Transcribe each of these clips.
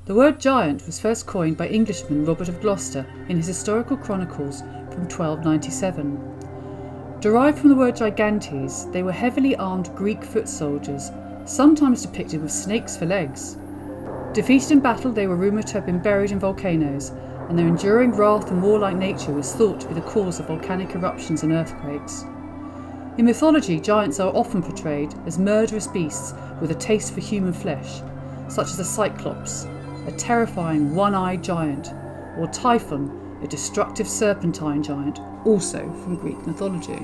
The word giant was first coined by Englishman Robert of Gloucester in his Historical Chronicles from 1297. Derived from the word gigantes, they were heavily armed Greek foot soldiers, sometimes depicted with snakes for legs. Defeated in battle, they were rumoured to have been buried in volcanoes, and their enduring wrath and warlike nature was thought to be the cause of volcanic eruptions and earthquakes. In mythology, giants are often portrayed as murderous beasts with a taste for human flesh, such as the Cyclops, a terrifying one-eyed giant, or Typhon, a destructive serpentine giant, also from Greek mythology.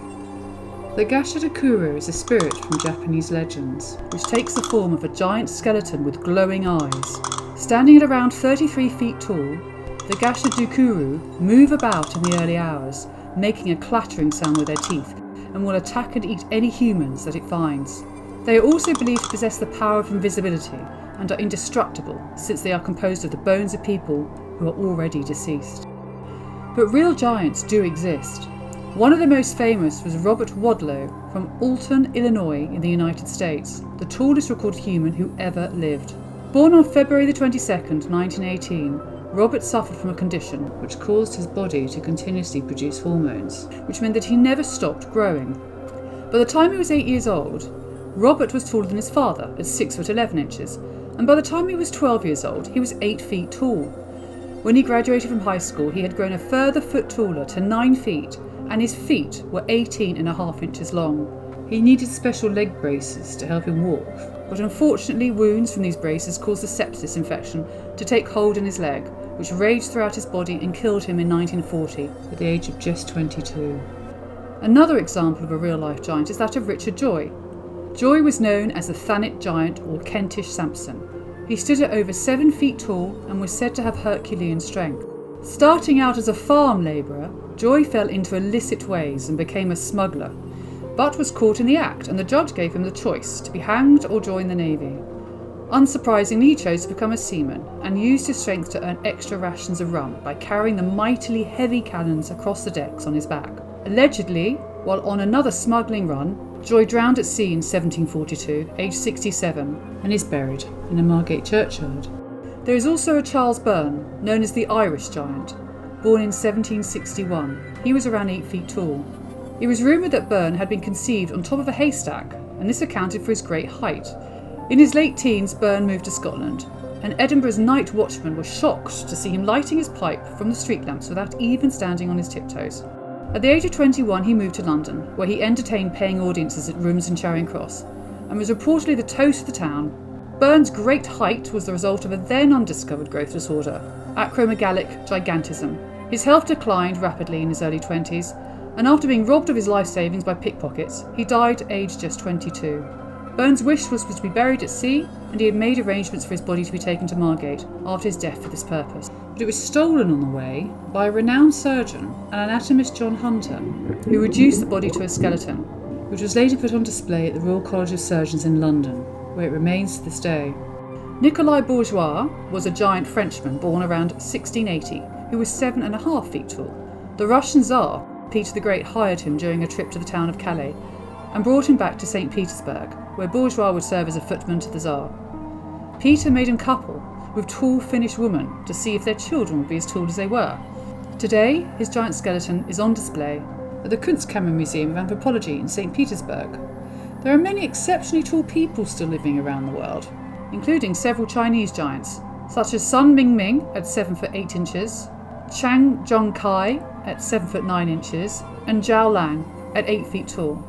The Gashadokuru is a spirit from Japanese legends, which takes the form of a giant skeleton with glowing eyes. Standing at around 33 feet tall, the Gashadokuru move about in the early hours, making a clattering sound with their teeth, and will attack and eat any humans that it finds. They are also believed to possess the power of invisibility and are indestructible, since they are composed of the bones of people who are already deceased. But real giants do exist. One of the most famous was Robert Wadlow from Alton, Illinois in the United States, the tallest recorded human who ever lived. Born on February 22nd, 1918, Robert suffered from a condition which caused his body to continuously produce hormones, which meant that he never stopped growing. By the time he was 8 years old, Robert was taller than his father at 6 foot 11 inches, and by the time he was 12 years old, he was 8 feet tall. When he graduated from high school, he had grown a further foot taller to 9 feet, and his feet were 18.5 inches long. He needed special leg braces to help him walk, but unfortunately wounds from these braces caused a sepsis infection to take hold in his leg, which raged throughout his body and killed him in 1940 at the age of just 22. Another example of a real-life giant is that of Richard Joy. Joy was known as the Thanet Giant or Kentish Samson. He stood at over 7 feet tall and was said to have Herculean strength. Starting out as a farm labourer, Joy fell into illicit ways and became a smuggler, but was caught in the act, and the judge gave him the choice to be hanged or join the Navy. Unsurprisingly, he chose to become a seaman and used his strength to earn extra rations of rum by carrying the mightily heavy cannons across the decks on his back. Allegedly, while on another smuggling run, Joy drowned at sea in 1742, aged 67, and is buried in a Margate churchyard. There is also a Charles Byrne, known as the Irish Giant, born in 1761. He was around 8 feet tall. It was rumoured that Byrne had been conceived on top of a haystack, and this accounted for his great height. In his late teens, Byrne moved to Scotland, and Edinburgh's night watchmen were shocked to see him lighting his pipe from the street lamps without even standing on his tiptoes. At the age of 21, he moved to London, where he entertained paying audiences at rooms in Charing Cross, and was reportedly the toast of the town. Byrne's great height was the result of a then undiscovered growth disorder, acromegalic gigantism. His health declined rapidly in his early 20s, and after being robbed of his life savings by pickpockets, he died aged just 22. Byrne's wish was to be buried at sea, and he had made arrangements for his body to be taken to Margate after his death for this purpose. But it was stolen on the way by a renowned surgeon and anatomist John Hunter, who reduced the body to a skeleton, which was later put on display at the Royal College of Surgeons in London, where it remains to this day. Nicolas Bourgeois was a giant Frenchman born around 1680, who was 7.5 feet tall. The Russian Tsar, Peter the Great, hired him during a trip to the town of Calais and brought him back to St. Petersburg, where Bourgeois would serve as a footman to the Tsar. Peter made him couple with tall Finnish women to see if their children would be as tall as they were. Today, his giant skeleton is on display at the Kunstkammer Museum of Anthropology in St. Petersburg. There are many exceptionally tall people still living around the world, including several Chinese giants, such as Sun Mingming at 7 foot 8 inches, Chang Zhongkai at 7 foot 9 inches, and Zhao Lang at 8 feet tall.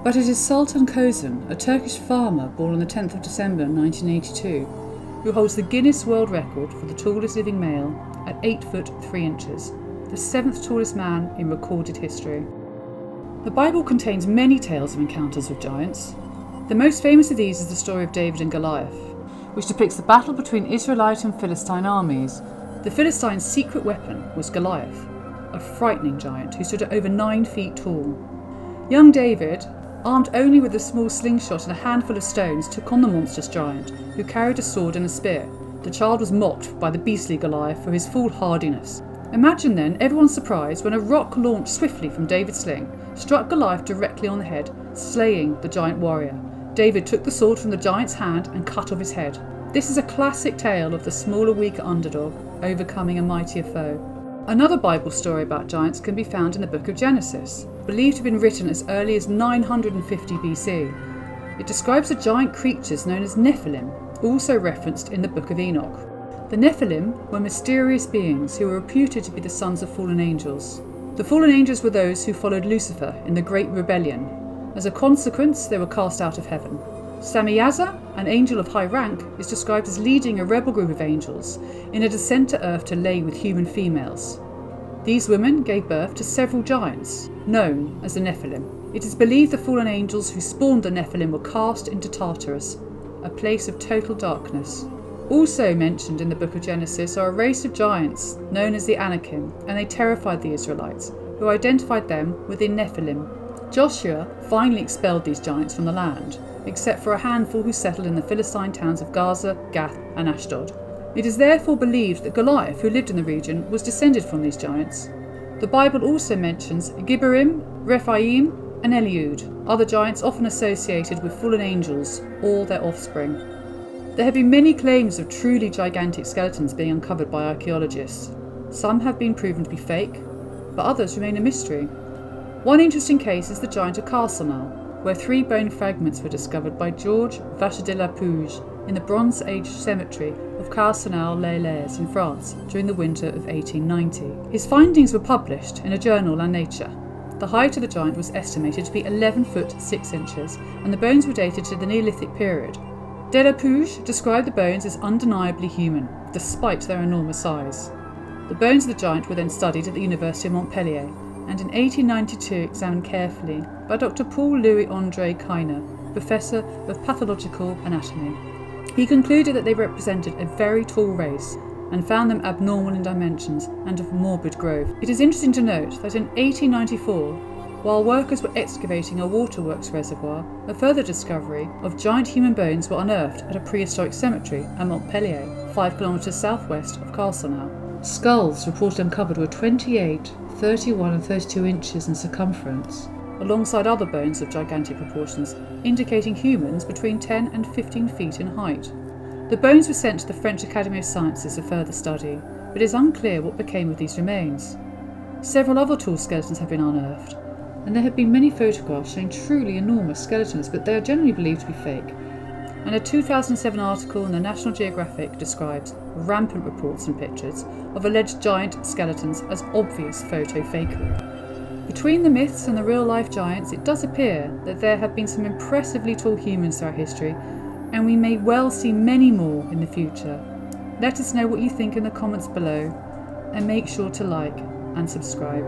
But it is Sultan Kozan, a Turkish farmer born on the 10th of December 1982, who holds the Guinness World Record for the tallest living male at 8 foot 3 inches, the 7th tallest man in recorded history. The Bible contains many tales of encounters with giants. The most famous of these is the story of David and Goliath, which depicts the battle between Israelite and Philistine armies. The Philistines' secret weapon was Goliath, a frightening giant who stood at over 9 feet tall. Young David, armed only with a small slingshot and a handful of stones, took on the monstrous giant, who carried a sword and a spear. The child was mocked by the beastly Goliath for his foolhardiness. Imagine then everyone's surprise when a rock launched swiftly from David's sling struck Goliath directly on the head, slaying the giant warrior. David took the sword from the giant's hand and cut off his head. This is a classic tale of the smaller, weaker underdog overcoming a mightier foe. Another Bible story about giants can be found in the book of Genesis, believed to have been written as early as 950 BC. It describes the giant creatures known as Nephilim, also referenced in the book of Enoch. The Nephilim were mysterious beings who were reputed to be the sons of fallen angels. The fallen angels were those who followed Lucifer in the Great Rebellion. As a consequence, they were cast out of heaven. Samyaza, an angel of high rank, is described as leading a rebel group of angels in a descent to earth to lay with human females. These women gave birth to several giants, known as the Nephilim. It is believed the fallen angels who spawned the Nephilim were cast into Tartarus, a place of total darkness. Also mentioned in the book of Genesis are a race of giants known as the Anakim, and they terrified the Israelites, who identified them with the Nephilim. Joshua finally expelled these giants from the land, except for a handful who settled in the Philistine towns of Gaza, Gath and Ashdod. It is therefore believed that Goliath, who lived in the region, was descended from these giants. The Bible also mentions Gibberim, Rephaim and Eliud, other giants often associated with fallen angels or their offspring. There have been many claims of truly gigantic skeletons being uncovered by archaeologists. Some have been proven to be fake, but others remain a mystery. One interesting case is the giant of Carsenal, where 3 bone fragments were discovered by Georges Vacher de la Pouge in the Bronze Age cemetery of Carsenal-les-Laires in France during the winter of 1890. His findings were published in a journal, La Nature. The height of the giant was estimated to be 11 foot 6 inches, and the bones were dated to the Neolithic period. De la Pouge described the bones as undeniably human, despite their enormous size. The bones of the giant were then studied at the University of Montpellier, and in 1892 examined carefully by Dr. Paul-Louis André Kiner, Professor of Pathological Anatomy. He concluded that they represented a very tall race and found them abnormal in dimensions and of morbid growth. It is interesting to note that in 1894, while workers were excavating a waterworks reservoir, a further discovery of giant human bones were unearthed at a prehistoric cemetery at Montpellier, 5 kilometres southwest of Carsenal. Skulls reported uncovered were 28, 31 and 32 inches in circumference, alongside other bones of gigantic proportions, indicating humans between 10 and 15 feet in height. The bones were sent to the French Academy of Sciences for further study, but it is unclear what became of these remains. Several other tall skeletons have been unearthed, and there have been many photographs showing truly enormous skeletons, but they are generally believed to be fake. And a 2007 article in the National Geographic describes rampant reports and pictures of alleged giant skeletons as obvious photo fakery. Between the myths and the real-life giants, it does appear that there have been some impressively tall humans throughout history, and we may well see many more in the future. Let us know what you think in the comments below, and make sure to like and subscribe.